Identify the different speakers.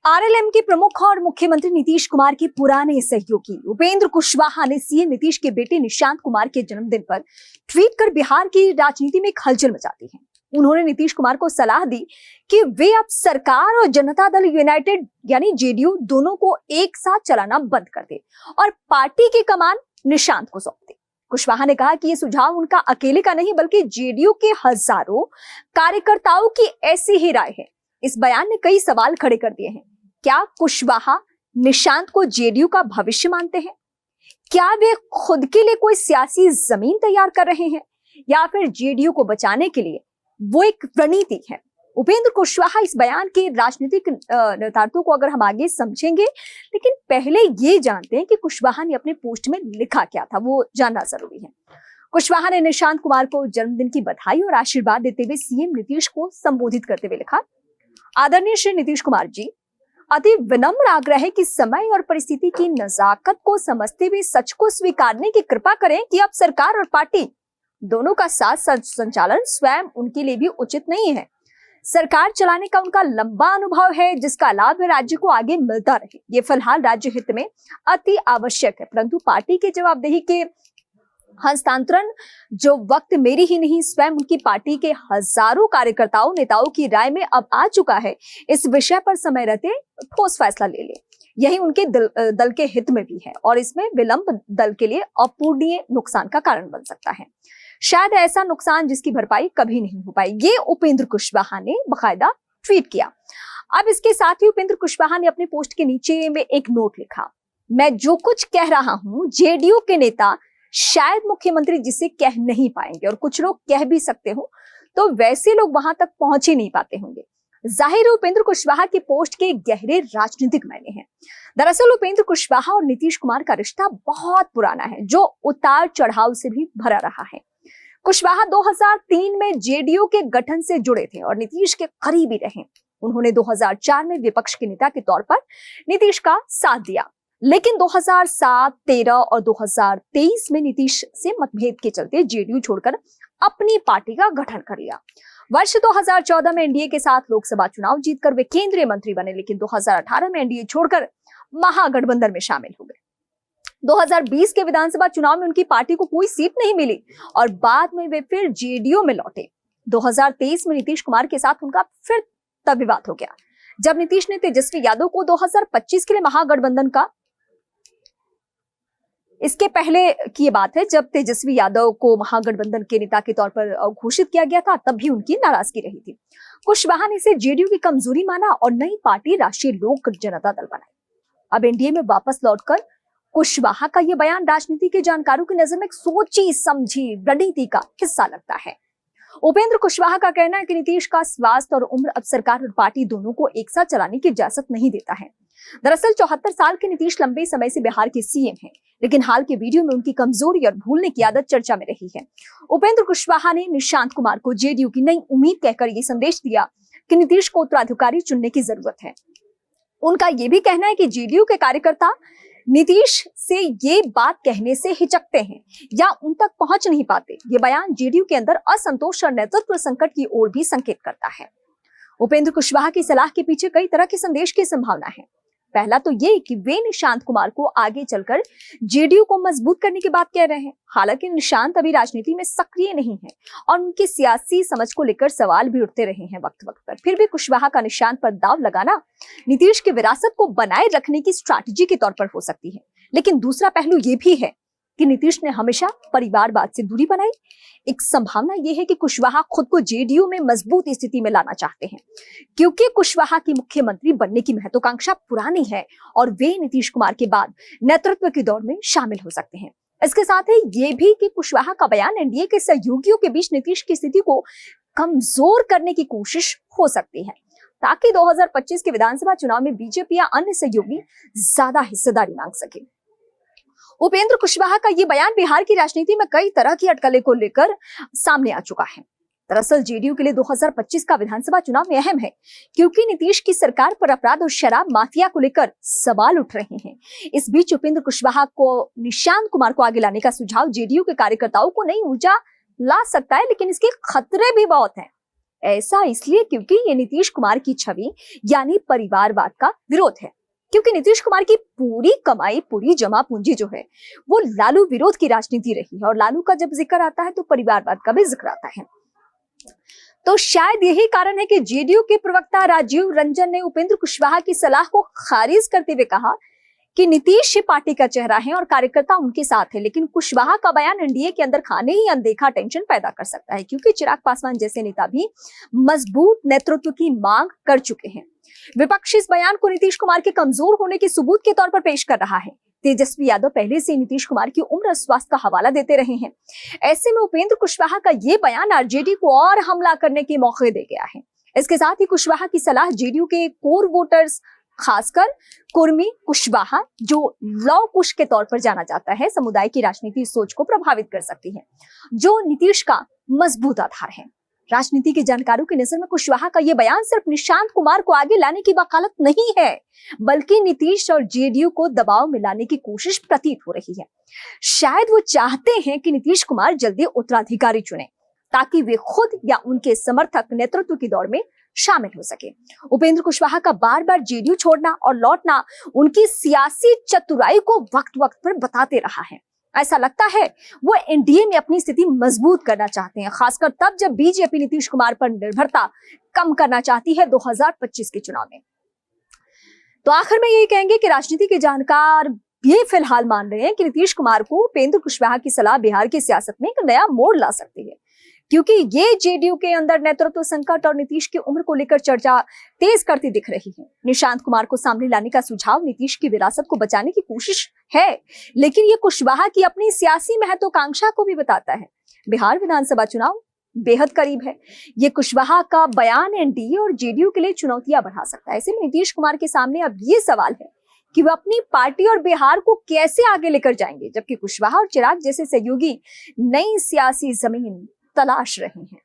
Speaker 1: RLM के प्रमुख और मुख्यमंत्री नीतीश कुमार के पुराने सहयोगी उपेंद्र कुशवाहा ने सीएम नीतीश के बेटे निशांत कुमार के जन्मदिन पर ट्वीट कर बिहार की राजनीति में हलचल मचा दी है। उन्होंने नीतीश कुमार को सलाह दी कि वे अब सरकार और जनता दल यूनाइटेड यानी जेडीयू दोनों को एक साथ चलाना बंद कर दे और पार्टी की कमान निशांत को सौंप दे। कुशवाहा ने कहा कि ये सुझाव उनका अकेले का नहीं बल्कि जेडीयू के हजारों कार्यकर्ताओं की ऐसी ही राय है। इस बयान ने कई सवाल खड़े कर दिए हैं। क्या कुशवाहा निशांत को जेडीयू का भविष्य मानते हैं? क्या वे खुद के लिए कोई सियासी जमीन तैयार कर रहे हैं या फिर जेडीयू को बचाने के लिए वो एक रणनीति है? उपेंद्र कुशवाहा इस बयान के राजनीतिक निहितार्थों को अगर हम आगे समझेंगे, लेकिन पहले ये जानते हैं कि कुशवाहा ने अपने पोस्ट में लिखा क्या था, वो जानना जरूरी है। कुशवाहा ने निशांत कुमार को जन्मदिन की बधाई और आशीर्वाद देते हुए सीएम नीतीश को संबोधित करते हुए लिखा, आदरणीय श्री नीतीश कुमार जी, अति विनम्र आग्रह है कि समय और परिस्थिति की नजाकत को समझते हुए सच को स्वीकारने की कृपा करें कि अब सरकार और पार्टी दोनों का साथ संचालन स्वयं उनके लिए भी उचित नहीं है। सरकार चलाने का उनका लंबा अनुभव है, जिसका लाभ राज्य को आगे मिलता रहे। ये फिलहाल राज्य हित में अति आवश्यक है, परंतु पार्टी के जवाबदेही के हस्तांतरण जो वक्त मेरी ही नहीं स्वयं उनकी पार्टी के हजारों कार्यकर्ताओं नेताओं की राय में अब आ चुका है। इस विषय पर समय रहते ठोस फैसला ले ले, यही उनके दल के हित में भी है और इसमें विलंब दल के लिए अपूरणीय नुकसान का कारण बन सकता है, शायद ऐसा नुकसान जिसकी भरपाई कभी नहीं हो पाई। ये उपेंद्र कुशवाहा ने बाकायदा ट्वीट किया। अब इसके साथ ही उपेंद्र कुशवाहा ने अपने पोस्ट के नीचे में एक नोट लिखा, मैं जो कुछ कह रहा हूं जेडीयू के नेता शायद मुख्यमंत्री जिसे कह नहीं पाएंगे और कुछ लोग कह भी सकते हो तो वैसे लोग वहां तक पहुंच ही नहीं पाते होंगे। जाहिर है उपेंद्र कुशवाहा की पोस्ट के गहरे राजनीतिक मायने हैं। दरअसल उपेंद्र कुशवाहा और नीतीश कुमार का रिश्ता बहुत पुराना है, जो उतार चढ़ाव से भी भरा रहा है। कुशवाहा 2003 में जेडीयू के गठन से जुड़े थे और नीतीश के करीबी रहे। उन्होंने 2004 में विपक्ष के नेता के तौर पर नीतीश का साथ दिया, लेकिन 2007, 13 और 2023 में नीतीश से मतभेद के चलते जेडीयू छोड़कर अपनी पार्टी का गठन कर लिया। वर्ष 2014 में एनडीए के साथ लोकसभा चुनाव जीतकर वे केंद्रीय मंत्री बने, लेकिन 2018 में एनडीए छोड़कर महागठबंधन में शामिल हो गए। 2020 के विधानसभा चुनाव में उनकी पार्टी को कोई सीट नहीं मिली और बाद में वे फिर जेडीयू में लौटे। 2023 में नीतीश कुमार के साथ उनका फिर तब विवाद हो गया, जब नीतीश ने तेजस्वी यादव को 2025 के लिए महागठबंधन का, इसके पहले की ये बात है जब तेजस्वी यादव को महागठबंधन के नेता के तौर पर घोषित किया गया था, तब भी उनकी नाराजगी रही थी। कुशवाहा ने इसे जेडीयू की कमजोरी माना और नई पार्टी राष्ट्रीय लोक जनता दल बनाई। अब एनडीए में वापस लौटकर कुशवाहा का यह बयान राजनीति के जानकारों की नजर में एक सोची समझी रणनीति का हिस्सा लगता है। उपेंद्र कुशवाहा का कहना है कि नीतीश का स्वास्थ्य और उम्र अब सरकार और पार्टी दोनों को एक साथ चलाने की इजाजत नहीं देता है। दरअसल 74 साल के नीतीश लंबे समय से बिहार के सीएम हैं, लेकिन हाल के वीडियो में उनकी कमजोरी और भूलने की आदत चर्चा में रही है। उपेंद्र कुशवाहा ने निशांत कुमार को जेडीयू की नई उम्मीद कहकर ये संदेश दिया कि नीतीश को उत्तराधिकारी चुनने की जरूरत है। उनका यह भी कहना है कि जेडीयू के कार्यकर्ता नीतीश से ये बात कहने से हिचकते हैं या उन तक पहुंच नहीं पाते। ये बयान जेडीयू के अंदर असंतोष और नेतृत्व संकट की ओर भी संकेत करता है। उपेंद्र कुशवाहा की सलाह के पीछे कई तरह के संदेश की संभावना है। पहला तो ये कि वे निशांत कुमार को आगे चलकर जेडीयू को मजबूत करने की बात कह रहे हैं। हालांकि निशांत अभी राजनीति में सक्रिय नहीं है और उनकी सियासी समझ को लेकर सवाल भी उठते रहे हैं वक्त वक्त पर। फिर भी कुशवाहा का निशांत पर दाव लगाना नीतीश की विरासत को बनाए रखने की स्ट्रैटेजी के तौर पर हो सकती है, लेकिन दूसरा पहलू ये भी है कि नीतीश ने हमेशा परिवारवाद से दूरी बनाई। एक संभावना यह है कि कुशवाहा खुद को जेडीयू में मजबूत स्थिति में लाना चाहते हैं, क्योंकि कुशवाहा की मुख्यमंत्री बनने की महत्वाकांक्षा पुरानी है और वे नीतीश कुमार के बाद नेतृत्व की दौड़ में शामिल हो सकते हैं। इसके साथ ही ये भी कि कुशवाहा का बयान एनडीए के सहयोगियों के बीच नीतीश की स्थिति को कमजोर करने की कोशिश हो सकती है, ताकि 2025 के विधानसभा चुनाव में बीजेपी या अन्य सहयोगी ज्यादा हिस्सेदारी मांग सके। उपेंद्र कुशवाहा का ये बयान बिहार की राजनीति में कई तरह की अटकलें को लेकर सामने आ चुका है। दरअसल जेडीयू के लिए 2025 का विधानसभा चुनाव में अहम है, क्योंकि नीतीश की सरकार पर अपराध और शराब माफिया को लेकर सवाल उठ रहे हैं। इस बीच उपेंद्र कुशवाहा को निशांत कुमार को आगे लाने का सुझाव जेडीयू के कार्यकर्ताओं को नई ऊर्जा ला सकता है, लेकिन इसके खतरे भी बहुत हैं। ऐसा इसलिए क्योंकि ये नीतीश कुमार की छवि यानी परिवारवाद का विरोध है। क्योंकि नीतीश कुमार की पूरी कमाई, पूरी जमा पूंजी जो है वो लालू विरोध की राजनीति रही है, और लालू का जब जिक्र आता है तो परिवारवाद का भी जिक्र आता है। तो शायद यही कारण है कि जेडीयू के प्रवक्ता राजीव रंजन ने उपेंद्र कुशवाहा की सलाह को खारिज करते हुए कहा कि नीतीश पार्टी का चेहरा है और कार्यकर्ता उनके साथ है, लेकिन कुशवाहा का बयान एनडीए के अंदर खाने ही अनदेखा टेंशन पैदा कर सकता है, क्योंकि चिराग पासवान जैसे नेता भी मजबूत नेतृत्व की मांग कर चुके हैं। विपक्ष इस बयान को नीतीश कुमार के कमजोर होने के सबूत के तौर पर पेश कर रहा है। तेजस्वी यादव पहले से नीतीश कुमार की उम्र स्वास्थ्य का हवाला देते रहे हैं। ऐसे में उपेंद्र कुशवाहा का ये बयान आरजेडी को और हमला करने के मौके दे गया है। इसके साथ ही कुशवाहा की सलाह जेडीयू के कोर वोटर्स, खासकर कुर्मी कुशवाहा, जो लौ कुश के तौर पर जाना जाता है, समुदाय की राजनीति सोच को प्रभावित कर सकती है, जो नीतीश का मजबूत आधार है। राजनीति के जानकारों की नजर में कुशवाहा का यह बयान सिर्फ निशांत कुमार को आगे लाने की वकालत नहीं है, बल्कि नीतीश और जेडीयू को दबाव में लाने की कोशिश प्रतीत हो रही है। शायद वो चाहते हैं कि नीतीश कुमार जल्दी उत्तराधिकारी चुने, ताकि वे खुद या उनके समर्थक नेतृत्व की दौड़ में शामिल हो सके। उपेंद्र कुशवाहा का बार बार जेडीयू छोड़ना और लौटना उनकी सियासी चतुराई को वक्त वक्त पर बताते रहा है। ऐसा लगता है वो एनडीए में अपनी स्थिति मजबूत करना चाहते हैं, खासकर तब जब बीजेपी नीतीश कुमार पर निर्भरता कम करना चाहती है 2025 के चुनाव में। तो आखिर में यही कहेंगे कि राजनीति के जानकार ये फिलहाल मान रहे हैं कि नीतीश कुमार को उपेंद्र कुशवाहा की सलाह बिहार की सियासत में एक नया मोड़ ला सकती है, क्योंकि ये जेडीयू के अंदर नेतृत्व संकट और नीतीश की उम्र को लेकर चर्चा तेज करती दिख रही है। निशांत कुमार को सामने लाने का सुझाव नीतीश की विरासत को बचाने की कोशिश है, लेकिन ये कुशवाहा की अपनी सियासी महत्वाकांक्षा को भी बताता है। बिहार विधानसभा चुनाव बेहद करीब है। ये कुशवाहा का बयान एनडीए और जेडीयू के लिए चुनौतियां बढ़ा सकता है। ऐसे में नीतीश कुमार के सामने अब ये सवाल है कि वह अपनी पार्टी और बिहार को कैसे आगे लेकर जाएंगे, जबकि कुशवाहा और चिराग जैसे सहयोगी नई सियासी जमीन तलाश रहे हैं।